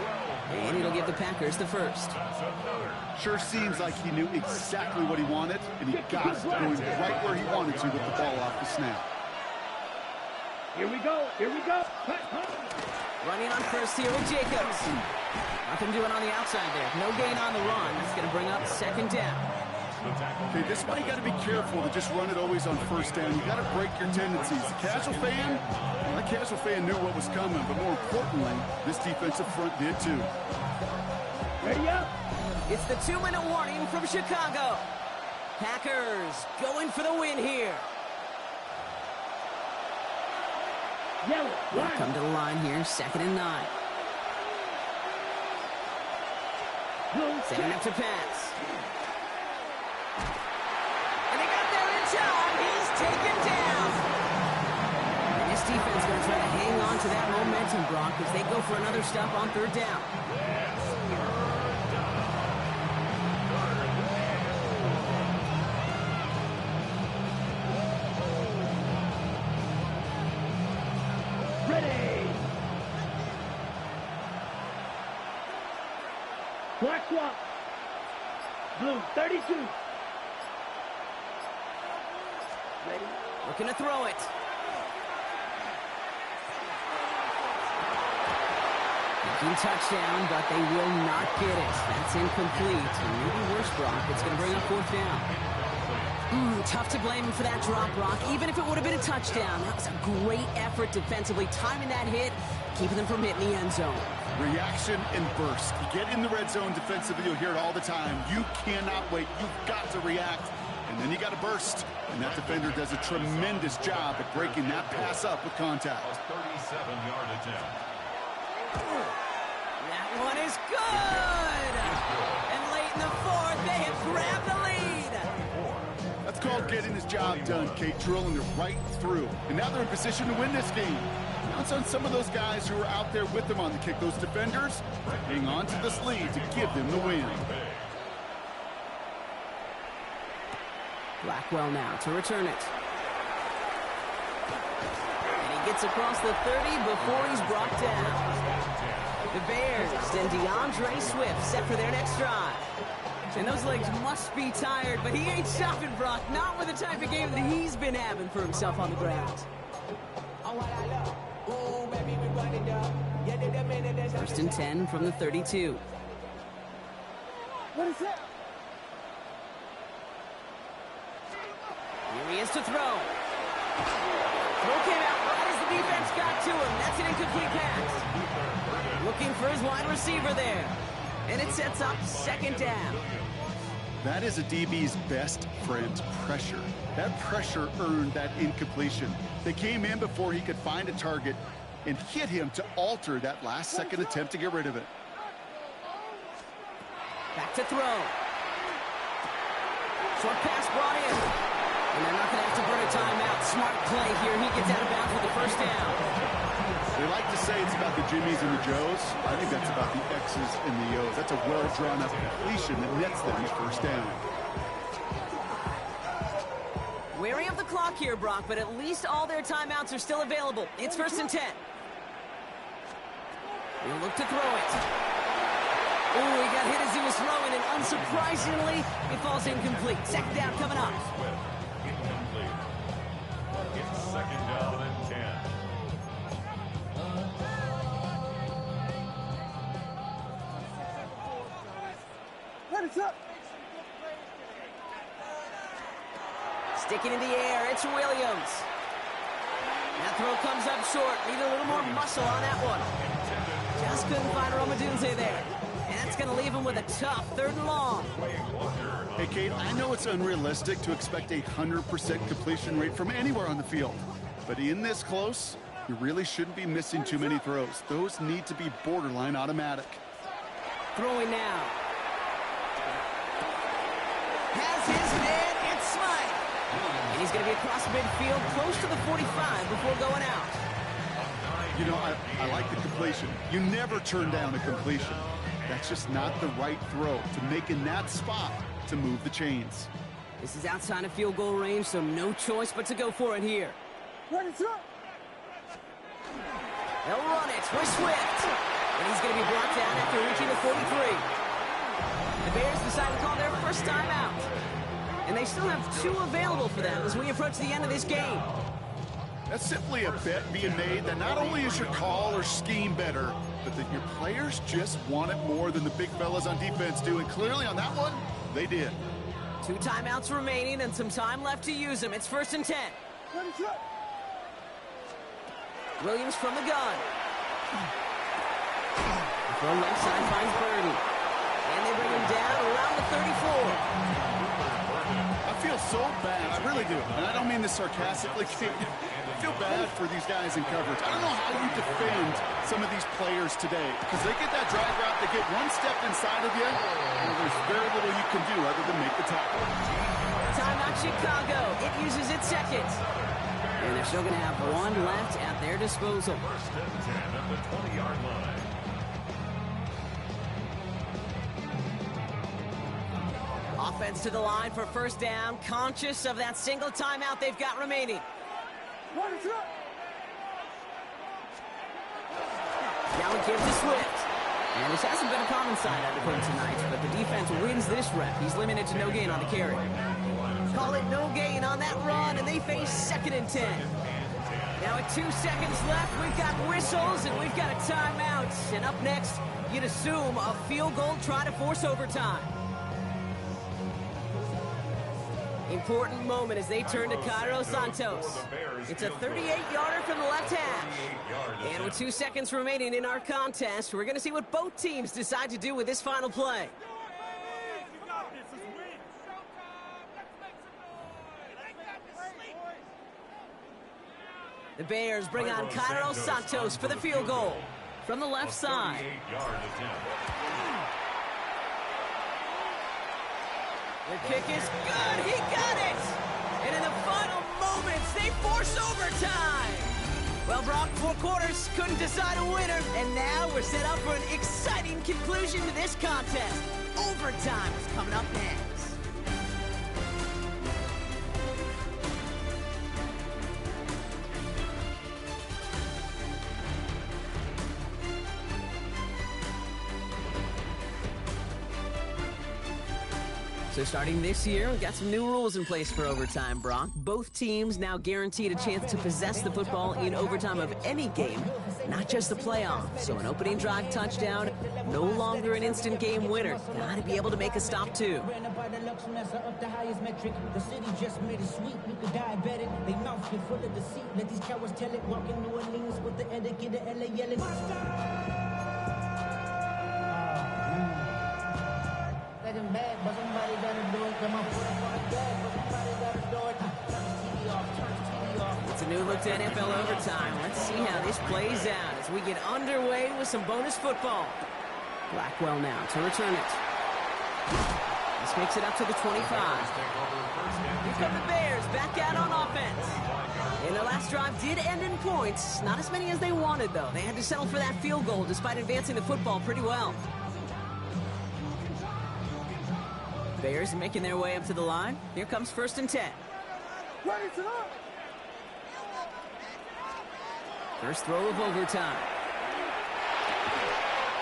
And it'll give the Packers the first. Sure seems like he knew exactly what he wanted, and he got it going right where he wanted to with the ball off the snap. Here we go. Here we go. Running on first here with Jacobs. Nothing doing on the outside there. No gain on the run. That's going to bring up 2nd down. Okay, this is why you got to be careful to just run it always on first down. You got to break your tendencies. The casual fan, well, the casual fan knew what was coming, but more importantly, this defensive front did too. Ready up. It's the 2-minute warning from Chicago. Packers going for the win here. Yellow. Come to the line here, 2nd and 9. Setting up to pass. And they got there in time. He's taken down. And this defense is going to try to hang on to that momentum, Brock, as they go for another stop on 3rd down. Ready. Black swap. Blue, 32. Ready. Looking to throw it. Thinking touchdown, but they will not get it. That's incomplete. And maybe worse, Brock. It's going to bring up 4th down. Tough to blame him for that drop, Brock. Even if it would have been a touchdown, that was a great effort defensively, timing that hit, keeping them from hitting the end zone. Reaction and burst. You get in the red zone defensively, you'll hear it all the time. You cannot wait. You've got to react. And then you got to burst. And that defender does a tremendous job at breaking that pass up with contact. A 37-yard attempt. That one is good! And late in the 4th, they have grabbed the lead. That's called getting his job done, Kate, drilling it right through. And now they're in position to win this game. Now it's on some of those guys who are out there with them on the kick, those defenders, hang on to this lead to give them the win. Blackwell now to return it. And he gets across the 30 before he's brought down. The Bears and DeAndre Swift set for their next drive. And those legs must be tired, but he ain't stopping, Brock. Not with the type of game that he's been having for himself on the ground. 1st and 10 from the 32. What is that? Here he is to throw. Throw came out right as the defense got to him. That's an incomplete pass. Looking for his wide receiver there. And it sets up 2nd down. That is a DB's best friend, pressure. That pressure earned that incompletion. They came in before he could find a target and hit him to alter that last-second attempt to get rid of it. Back to throw. Short pass brought in. And they're not going to have to burn a timeout. Smart play here. He gets out of bounds with the first down. They like to say it's about the Jimmies and the Joes. I think that's about the X's and the O's. That's a well-drawn-up completion that nets them the first down. Wary of the clock here, Brock, but at least all their timeouts are still available. It's 1st and 10. He'll look to throw it. Ooh, he got hit as he was throwing, and unsurprisingly, he falls incomplete. Second down coming up. Incomplete. It's 2nd down and 10. Sticking in the air, it's Williams. That throw comes up short. Need a little more muscle on that one. Just couldn't find Romadunze there. And that's going to leave him with a tough 3rd and long. Hey, Kate, I know it's unrealistic to expect a 100% completion rate from anywhere on the field. But in this close, you really shouldn't be missing too many throws. Those need to be borderline automatic. Throwing now. Has his man, it's Smythe. And he's going to be across midfield, close to the 45 before going out. You know, I like the completion. You never turn down a completion. That's just not the right throw to make in that spot to move the chains. This is outside of field goal range, so no choice but to go for it here. They'll run it with Swift. And he's going to be brought down after reaching the 43. The Bears decide to call their first timeout. And they still have 2 available for them as we approach the end of this game. That's simply a bet being made that not only is your call or scheme better, but that your players just want it more than the big fellas on defense do. And clearly on that one, they did. 2 timeouts remaining and some time left to use them. It's 1st and 10. Williams from the gun. From left side finds Birdie. And they bring him down around the 34. I feel so bad. I really do. And I don't mean this sarcastically. I feel bad for these guys in coverage. I don't know how you defend some of these players today because they get that drag route, they get one step inside of you, and there's very little you can do other than make the tackle. Timeout Chicago. It uses its second. And they're still going to have 1 left at their disposal. 1st and 10 at the 20-yard line. Offense to the line for 1st down, conscious of that single timeout they've got remaining. Now it gives to Swift. And this hasn't been a common sight out of him tonight, but the defense wins this rep. He's limited to no gain on the carry. Call it no gain on that run, and they face 2nd and 10. Now at 2 seconds left, we've got whistles, and we've got a timeout. And up next, you'd assume a field goal try to force overtime. Important moment as they turn to Cairo Santos. It's a 38-yarder from the left hash. And with 2 seconds remaining in our contest, we're going to see what both teams decide to do with this final play. The Bears bring on Cairo Santos for the field goal from the left side. The kick is good. He got it. And in the final moments, they force overtime. Well, Brock, 4 quarters couldn't decide a winner. And now we're set up for an exciting conclusion to this contest. Overtime is coming up next. So starting this year, we've got some new rules in place for overtime, Brock. Both teams now guaranteed a chance to possess the football in overtime of any game, not just the playoffs. So an opening drive touchdown, no longer an instant game winner. Got to be able to make a stop, too. The city just made it sweet. You could diabetic. They mouth get full of deceit. Let these cowards tell it. Walking New Orleans with the etiquette of LA yelling. Let him bad, but somebody gotta do it. Come on, put him on the bag, but somebody gotta do it. Turn the TV off, turn the TV off. It's a new look to NFL overtime. Let's see how this plays out as we get underway with some bonus football. Blackwell now to return it. This makes it up to the 25. Here come the Bears back out on offense. And their last drive did end in points. Not as many as they wanted, though. They had to settle for that field goal despite advancing the football pretty well. Bears making their way up to the line. Here comes 1st and 10. First throw of overtime.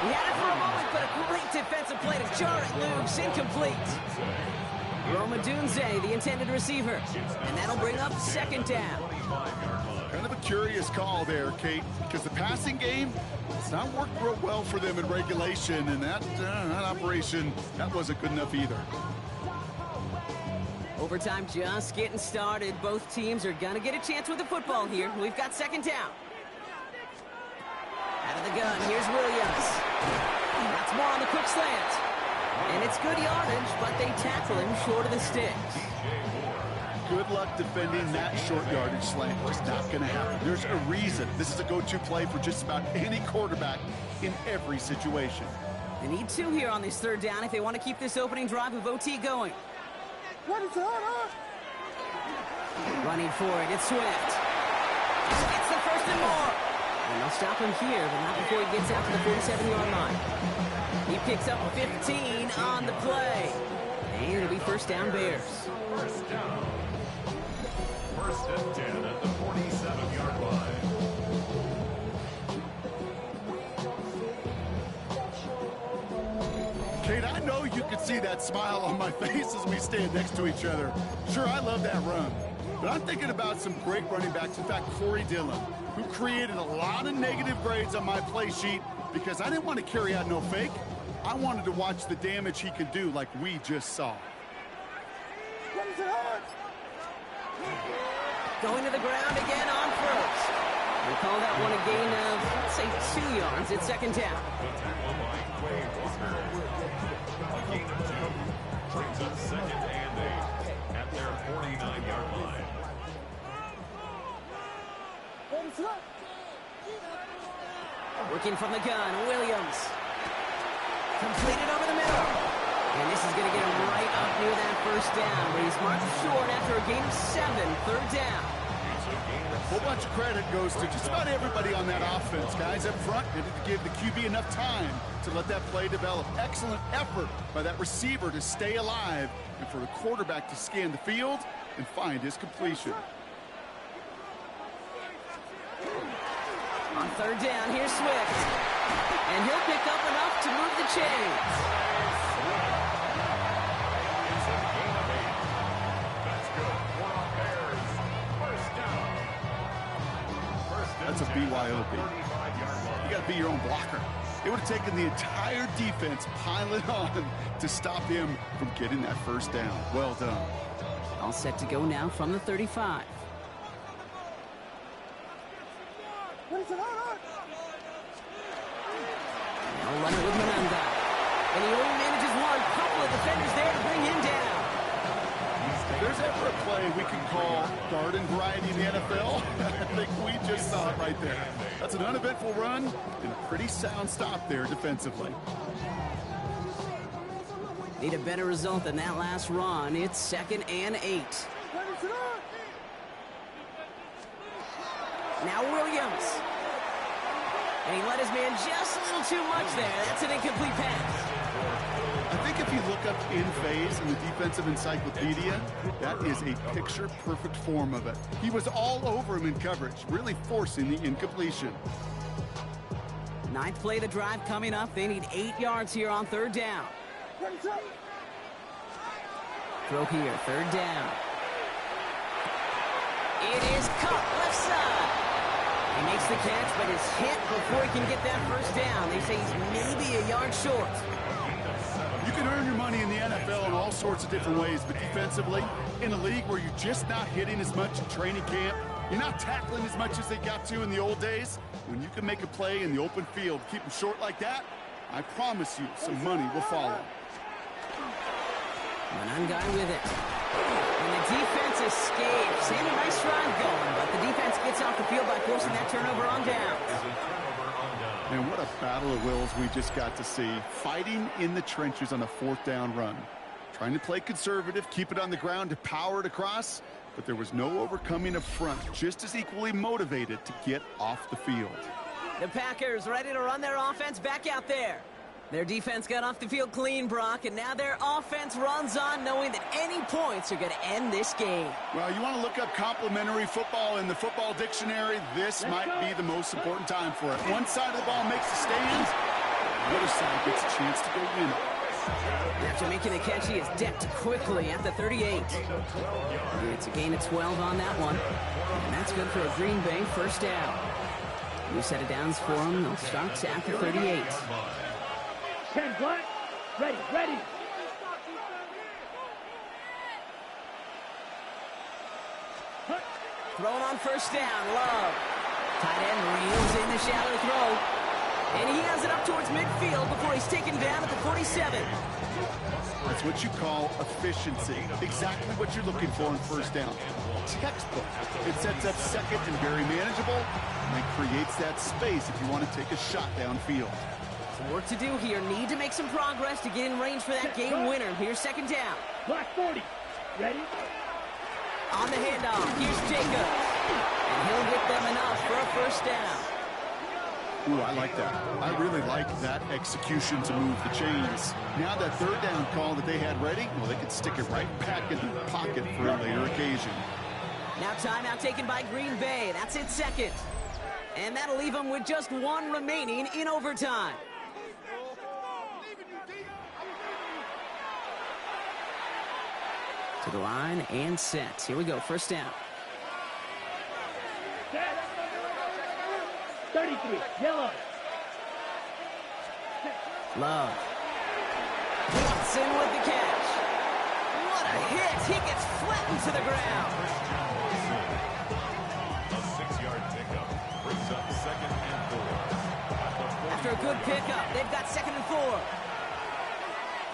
He had it for a moment, but a great defensive play to jar it loose. Incomplete. Roma Dunze, the intended receiver. And that'll bring up 2nd down. Kind of a curious call there, Kate, because the passing game, it's not worked real well for them in regulation, and that operation, that wasn't good enough either. Overtime just getting started. Both teams are going to get a chance with the football here. We've got 2nd down. Out of the gun, here's Williams. That's more on the quick slant. And it's good yardage, but they tackle him short of the sticks. Good luck defending that short yardage slant. Just not going to happen. There's a reason this is a go-to play for just about any quarterback in every situation. They need 2 here on this 3rd down if they want to keep this opening drive of OT going. Running for it, it's Swift. It's the 1st and more. And they'll stop him here, but not before he gets out to the 47-yard line. He picks up 15 on the play. And it'll be 1st down Bears. 1st down. 1st and 10 at the 47-yard line. Kate, I know you can see that smile on my face as we stand next to each other. Sure, I love that run. But I'm thinking about some great running backs. In fact, Corey Dillon, who created a lot of negative grades on my play sheet because I didn't want to carry out no fake. I wanted to watch the damage he could do like we just saw. Going to the ground again on 1st. We'll call that one a gain of, let's say, 2 yards at 2nd down. The tackle by Quay Walker. A gain of 2. Brings up 2nd and 8 at their 49-yard line. Working from the gun, Williams. Completed over the middle. And this is going to get him right up near that 1st down, but he's marked short after a gain of 7, 3rd down. A whole bunch of credit goes to just about everybody on that offense. Guys up front needed to give the QB enough time to let that play develop. Excellent effort by that receiver to stay alive and for the quarterback to scan the field and find his completion. On 3rd down, here's Swift. And he'll pick up enough to move the chains. It's a gain of 8. That's good. 4 on Bears. 1st down. That's a BYOB. You got to be your own blocker. It would have taken the entire defense piling on to stop him from getting that 1st down. Well done. All set to go now from the 35. Now running with Mananga. And he only manages one. Couple of defenders there to bring him down. If there's ever a play we can call garden variety in the NFL, I think we just saw it right there. That's an uneventful run and a pretty sound stop there defensively. Need a better result than that last run. It's 2nd and 8. Now Williams. And he let his man just a little too much there. That's an incomplete pass. I think if you look up in phase in the defensive encyclopedia, that is a picture-perfect form of it. He was all over him in coverage, really forcing the incompletion. 9th play of the drive coming up. They need 8 yards here on 3rd down. Throw here, 3rd down. It is caught left side. He makes the catch, but is hit before he can get that 1st down. They say he's maybe a yard short. You can earn your money in the NFL in all sorts of different ways, but defensively, in a league where you're just not hitting as much in training camp, you're not tackling as much as they got to in the old days, when you can make a play in the open field, keep them short like that, I promise you some money will follow. Mananga with it. And the defense escapes. And a nice drive going, but the defense gets off the field by forcing that turnover on down. And what a battle of wills we just got to see. Fighting in the trenches on a 4th down run. Trying to play conservative, keep it on the ground to power it across, but there was no overcoming up front, just as equally motivated to get off the field. The Packers ready to run their offense back out there. Their defense got off the field clean, Brock, and now their offense runs on knowing that any points are going to end this game. Well, you want to look up complimentary football in the football dictionary, this might be the most important time for it. One side of the ball makes the stands, the other side gets a chance to go win it. After making the catch, he is decked quickly at the 38. It's a gain of 12 on that one, and that's good for a Green Bay first down. New set of downs for him. They'll start at the 38. 10 black. Ready, ready. Throwing on first down, Love. Tight end reels in the shallow throw. And he has it up towards midfield before he's taken down at the 47. That's what you call efficiency. Exactly what you're looking for in first down. Textbook. It sets up second and very manageable, and it creates that space if you want to take a shot downfield. Some work to do here. Need to make some progress to get in range for that game winner. Here's second down. Black 40. Ready? On the handoff, here's Jacobs. And he'll get them enough for a first down. Ooh, I like that. I really like that execution to move the chains. Now that third down call that they had ready, well, they could stick it right back in the pocket for a later occasion. Now timeout taken by Green Bay. That's it second. And that'll leave them with just one remaining in overtime. To the line and set. Here we go, first down. 33, yellow. Love. Watson with the catch. What a hit. He gets flattened to the ground. A 6-yard pickup brings up second and 4. After a good pickup, they've got second and 4.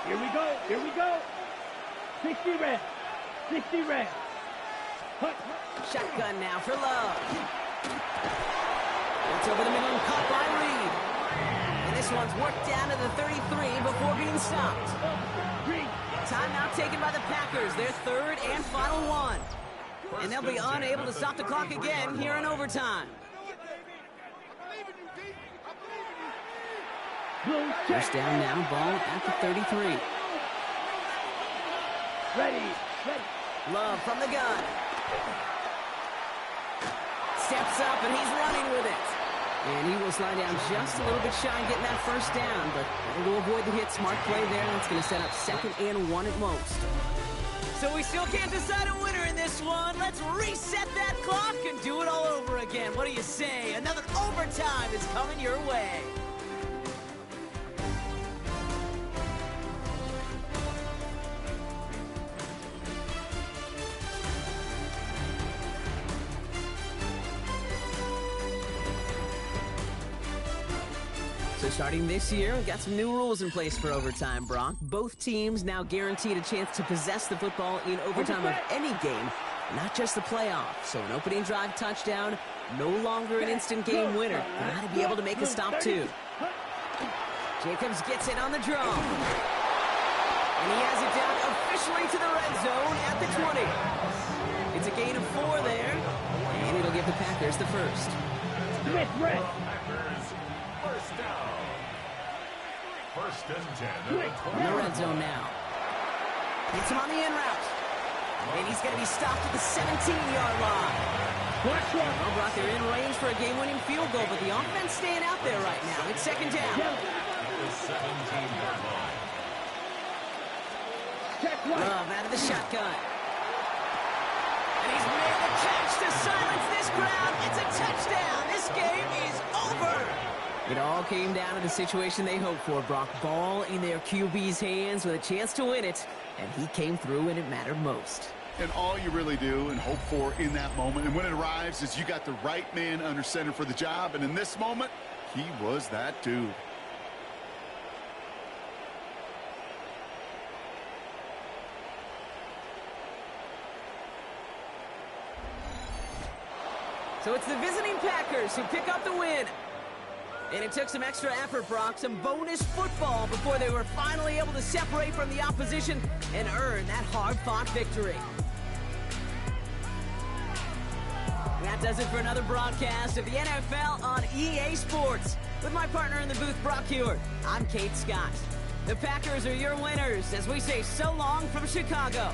Here we go, here we go. 60 red, 60 red. Hut. Shotgun now for Love. It's over the middle and caught by Reed. And this one's worked down to the 33 before being stopped. Timeout taken by the Packers, their third and final one. And they'll be unable to stop the clock again here in overtime. First down now, ball at the 33. Ready, ready. Love from the gun. Steps up and he's running with it. And he will slide down just a little bit shy getting that first down, but able to avoid the hit. Smart play there. That's going to set up second and 1 at most. So we still can't decide a winner in this one. Let's reset that clock and do it all over again. What do you say? Another overtime is coming your way. So starting this year, we've got some new rules in place for overtime, Brock. Both teams now guaranteed a chance to possess the football in overtime of any game, not just the playoff. So an opening drive touchdown, no longer an instant game winner. Got to be able to make a stop, too. Jacobs gets it on the draw. And he has it down officially to the red zone at the 20. It's a gain of 4 there, and it'll give the Packers the first. Packers, first down. First and 10. On the red zone now. Hits him on the in route. And he's going to be stopped at the 17-yard line. Well, Brock, they're in range for a game-winning field goal, but the offense staying out there right now. It's second down. The 17-yard line. Love out of the shotgun. And he's made the catch to silence this crowd. It's a touchdown. This game is over. It all came down to the situation they hoped for, Brock. Ball in their QB's hands with a chance to win it, and he came through when it mattered most. And all you really do and hope for in that moment, and when it arrives, is you got the right man under center for the job, and in this moment, he was that dude. So it's the visiting Packers who pick up the win. And it took some extra effort, Brock, some bonus football before they were finally able to separate from the opposition and earn that hard-fought victory. That does it for another broadcast of the NFL on EA Sports. With my partner in the booth, Brock Hewitt, I'm Kate Scott. The Packers are your winners as we say so long from Chicago.